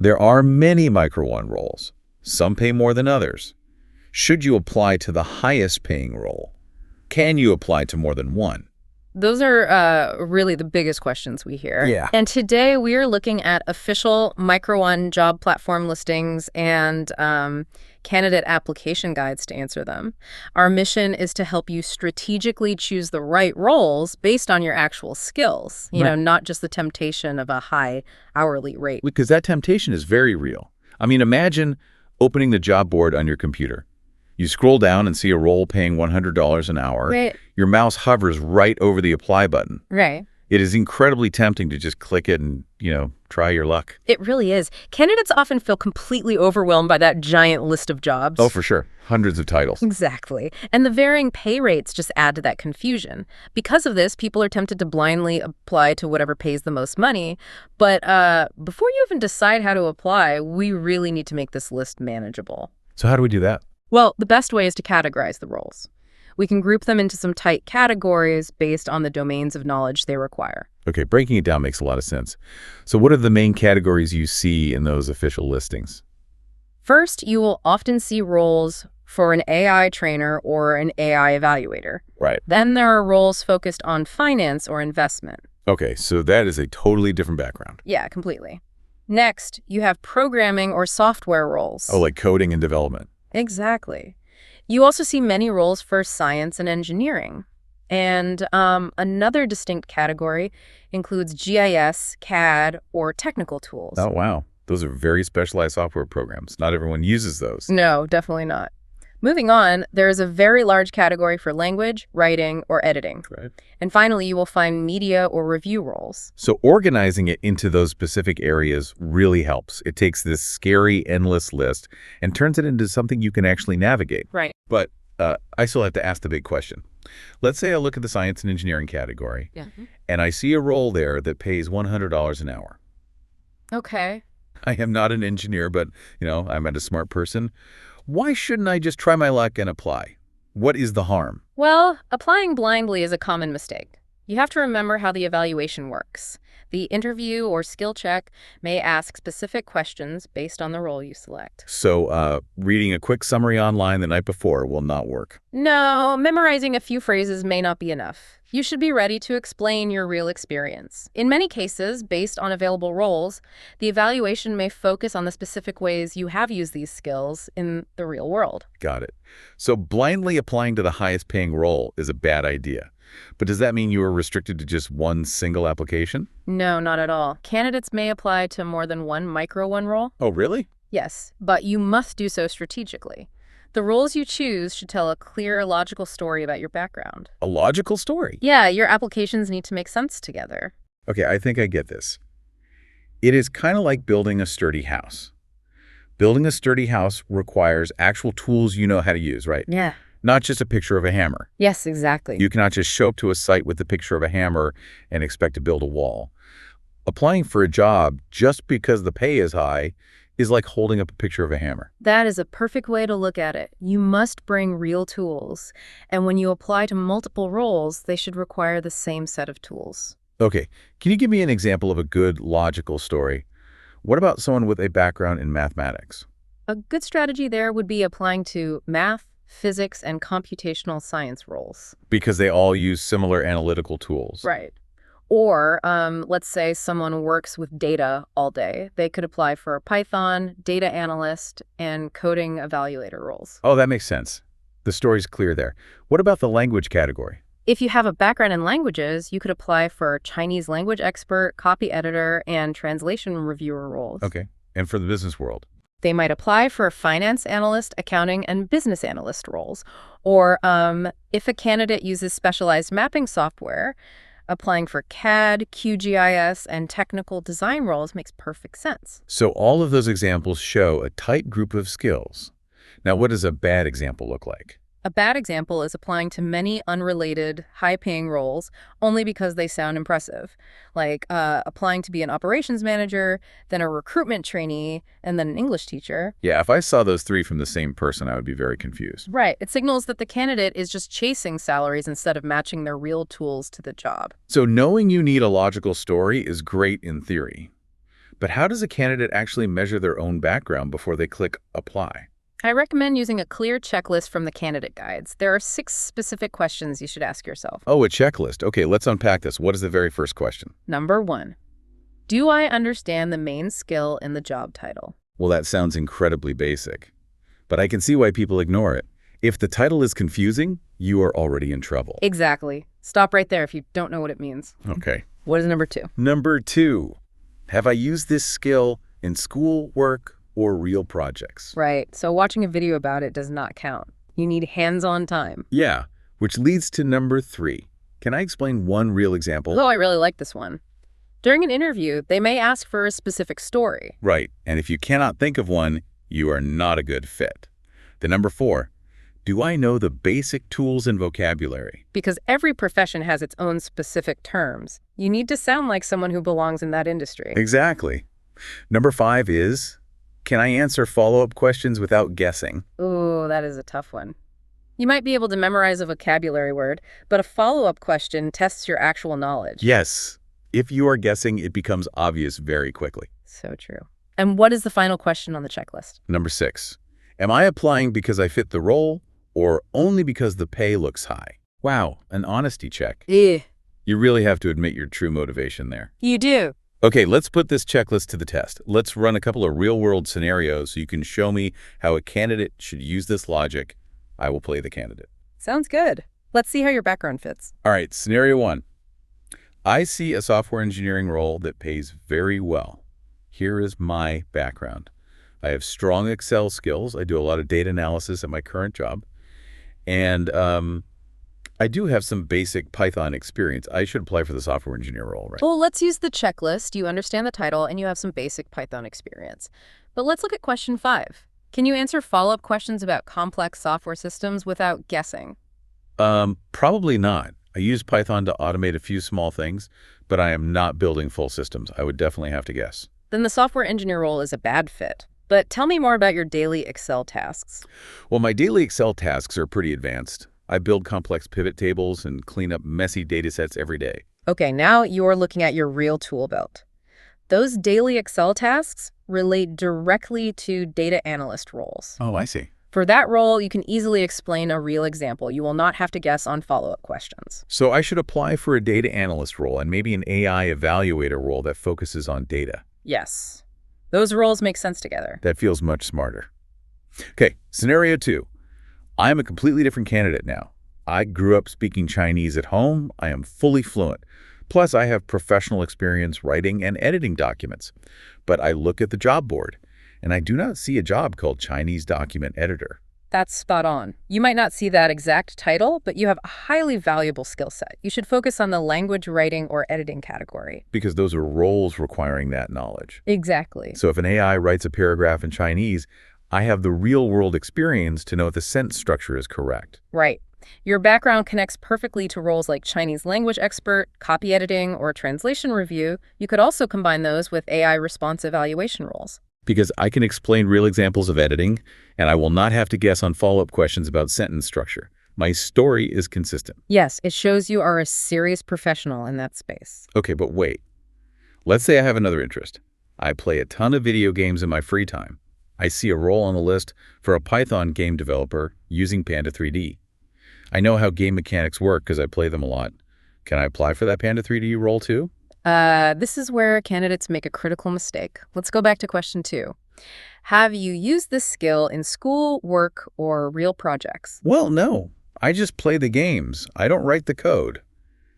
There are many Micro1 roles. Some pay more than others. Should you apply to the highest paying role? Can you apply to more than one? Those are really the biggest questions we hear. Yeah. And today we are looking at official Micro1 job platform listings and candidate application guides to answer them. Our mission is to help you strategically choose the right roles based on your actual skills, you know, not just the temptation of a high hourly rate. Because that temptation is very real. I mean, imagine opening the job board on your computer. You scroll down and see a role paying $100 an hour. Right. Your mouse hovers right over the apply button. Right. It is incredibly tempting to just click it and, try your luck. It really is. Candidates often feel completely overwhelmed by that giant list of jobs. Oh, for sure. Hundreds of titles. Exactly. And the varying pay rates just add to that confusion. Because of this, people are tempted to blindly apply to whatever pays the most money. But before you even decide how to apply, we really need to make this list manageable. So how do we do that? Well, the best way is to categorize the roles. We can group them into some tight categories based on the domains of knowledge they require. Okay, breaking it down makes a lot of sense. So what are the main categories you see in those official listings? First, you will often see roles for an AI trainer or an AI evaluator. Right. Then there are roles focused on finance or investment. Okay, so that is a totally different background. Yeah, completely. Next, you have programming or software roles. Oh, like coding and development. Exactly. You also see many roles for science and engineering. And another distinct category includes GIS, CAD, or technical tools. Oh, wow. Those are very specialized software programs. Not everyone uses those. No, definitely not. Moving on, there is a very large category for language, writing, or editing. Right. And finally, you will find media or review roles. So organizing it into those specific areas really helps. It takes this scary, endless list and turns it into something you can actually navigate. Right. But I still have to ask the big question. Let's say I look at the science and engineering category, and I see a role there that pays $100 an hour. Okay. I am not an engineer, but, I'm a smart person. Why shouldn't I just try my luck and apply? What is the harm? Well, applying blindly is a common mistake. You have to remember how the evaluation works. The interview or skill check may ask specific questions based on the role you select. So reading a quick summary online the night before will not work. No, memorizing a few phrases may not be enough. You should be ready to explain your real experience. In many cases, based on available roles, the evaluation may focus on the specific ways you have used these skills in the real world. Got it. So blindly applying to the highest paying role is a bad idea. But does that mean you are restricted to just one single application? No, not at all. Candidates may apply to more than one Micro1 role. Oh, really? Yes, but you must do so strategically. The roles you choose should tell a clear, logical story about your background. A logical story? Yeah, your applications need to make sense together. Okay, I think I get this. It is kind of like building a sturdy house. Building a sturdy house requires actual tools you know how to use, right? Yeah. Not just a picture of a hammer. Yes, exactly. You cannot just show up to a site with the picture of a hammer and expect to build a wall. Applying for a job just because the pay is high is like holding up a picture of a hammer. That is a perfect way to look at it. You must bring real tools. And when you apply to multiple roles, they should require the same set of tools. Okay, can you give me an example of a good, logical story? What about someone with a background in mathematics? A good strategy there would be applying to math, physics, and computational science roles. Because they all use similar analytical tools. Right. Or let's say someone works with data all day. They could apply for Python, data analyst, and coding evaluator roles. Oh, that makes sense. The story's clear there. What about the language category? If you have a background in languages, you could apply for Chinese language expert, copy editor, and translation reviewer roles. Okay. And for the business world? They might apply for finance analyst, accounting, and business analyst roles. Or if a candidate uses specialized mapping software, applying for CAD, QGIS, and technical design roles makes perfect sense. So all of those examples show a tight group of skills. Now, what does a bad example look like? A bad example is applying to many unrelated, high-paying roles only because they sound impressive, like applying to be an operations manager, then a recruitment trainee, and then an English teacher. Yeah, if I saw those three from the same person, I would be very confused. Right. It signals that the candidate is just chasing salaries instead of matching their real tools to the job. So knowing you need a logical story is great in theory. But how does a candidate actually measure their own background before they click Apply? I recommend using a clear checklist from the candidate guides. There are 6 specific questions you should ask yourself. Oh, a checklist. Okay, let's unpack this. What is the very first question? Number 1, do I understand the main skill in the job title? Well, that sounds incredibly basic, but I can see why people ignore it. If the title is confusing, you are already in trouble. Exactly. Stop right there if you don't know what it means. Okay. What is number 2? Number 2, have I used this skill in school, work, or real projects? Right. So watching a video about it does not count. You need hands-on time. Yeah, which leads to number 3. Can I explain one real example? Oh, I really like this one. During an interview, they may ask for a specific story. Right, and if you cannot think of one, you are not a good fit. The number 4, do I know the basic tools and vocabulary? Because every profession has its own specific terms. You need to sound like someone who belongs in that industry. Exactly. Number 5 is, can I answer follow-up questions without guessing? Ooh, that is a tough one. You might be able to memorize a vocabulary word, but a follow-up question tests your actual knowledge. Yes. If you are guessing, it becomes obvious very quickly. So true. And what is the final question on the checklist? Number 6, am I applying because I fit the role or only because the pay looks high? Wow, an honesty check. Yeah, You really have to admit your true motivation there. you do. Okay, let's put this checklist to the test. Let's run a couple of real-world scenarios so you can show me how a candidate should use this logic. I will play the candidate. Sounds good. Let's see how your background fits. All right, scenario 1. I see a software engineering role that pays very well. Here is my background. I have strong Excel skills. I do a lot of data analysis at my current job. And I do have some basic Python experience. I should apply for the software engineer role, right? Well, let's use the checklist. You understand the title and you have some basic Python experience. But let's look at question 5. Can you answer follow-up questions about complex software systems without guessing? Probably not. I use Python to automate a few small things, but I am not building full systems. I would definitely have to guess. Then the software engineer role is a bad fit. But tell me more about your daily Excel tasks. Well, my daily Excel tasks are pretty advanced. I build complex pivot tables and clean up messy data sets every day. Okay, now you're looking at your real tool belt. Those daily Excel tasks relate directly to data analyst roles. Oh, I see. For that role, you can easily explain a real example. You will not have to guess on follow-up questions. So I should apply for a data analyst role and maybe an AI evaluator role that focuses on data. Yes. Those roles make sense together. That feels much smarter. Okay, scenario 2. I am a completely different candidate now. I grew up speaking Chinese at home. I am fully fluent. Plus, I have professional experience writing and editing documents. But I look at the job board, and I do not see a job called Chinese document editor. That's spot on. You might not see that exact title, but you have a highly valuable skill set. You should focus on the language writing or editing category. Because those are roles requiring that knowledge. Exactly. So if an AI writes a paragraph in Chinese, I have the real-world experience to know if the sentence structure is correct. Right. Your background connects perfectly to roles like Chinese language expert, copy editing, or translation review. You could also combine those with AI response evaluation roles. Because I can explain real examples of editing, and I will not have to guess on follow-up questions about sentence structure. My story is consistent. Yes, it shows you are a serious professional in that space. Okay, but wait. Let's say I have another interest. I play a ton of video games in my free time. I see a role on the list for a Python game developer using Panda 3D. I know how game mechanics work because I play them a lot. Can I apply for that Panda 3D role too? This is where candidates make a critical mistake. Let's go back to question 2. Have you used this skill in school, work, or real projects? Well, no. I just play the games. I don't write the code.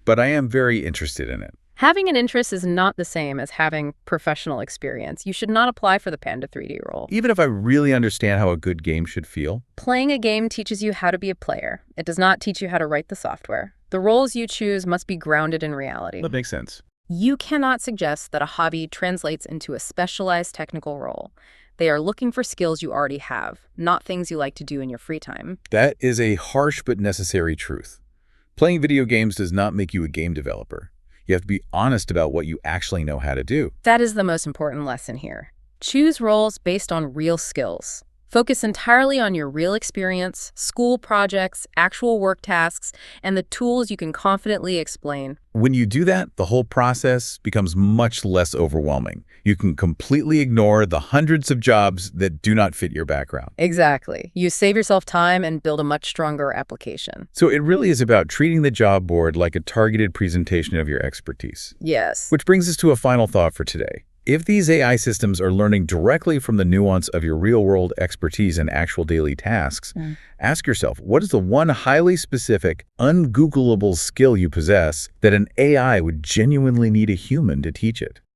But I am very interested in it. Having an interest is not the same as having professional experience. You should not apply for the Panda 3D role. Even if I really understand how a good game should feel. Playing a game teaches you how to be a player. It does not teach you how to write the software. The roles you choose must be grounded in reality. That makes sense. You cannot suggest that a hobby translates into a specialized technical role. They are looking for skills you already have, not things you like to do in your free time. That is a harsh but necessary truth. Playing video games does not make you a game developer. You have to be honest about what you actually know how to do. That is the most important lesson here. Choose roles based on real skills. Focus entirely on your real experience, school projects, actual work tasks, and the tools you can confidently explain. When you do that, the whole process becomes much less overwhelming. You can completely ignore the hundreds of jobs that do not fit your background. Exactly. You save yourself time and build a much stronger application. So it really is about treating the job board like a targeted presentation of your expertise. Yes. Which brings us to a final thought for today. If these AI systems are learning directly from the nuance of your real-world expertise and actual daily tasks, ask yourself, what is the one highly specific, ungoogleable skill you possess that an AI would genuinely need a human to teach it?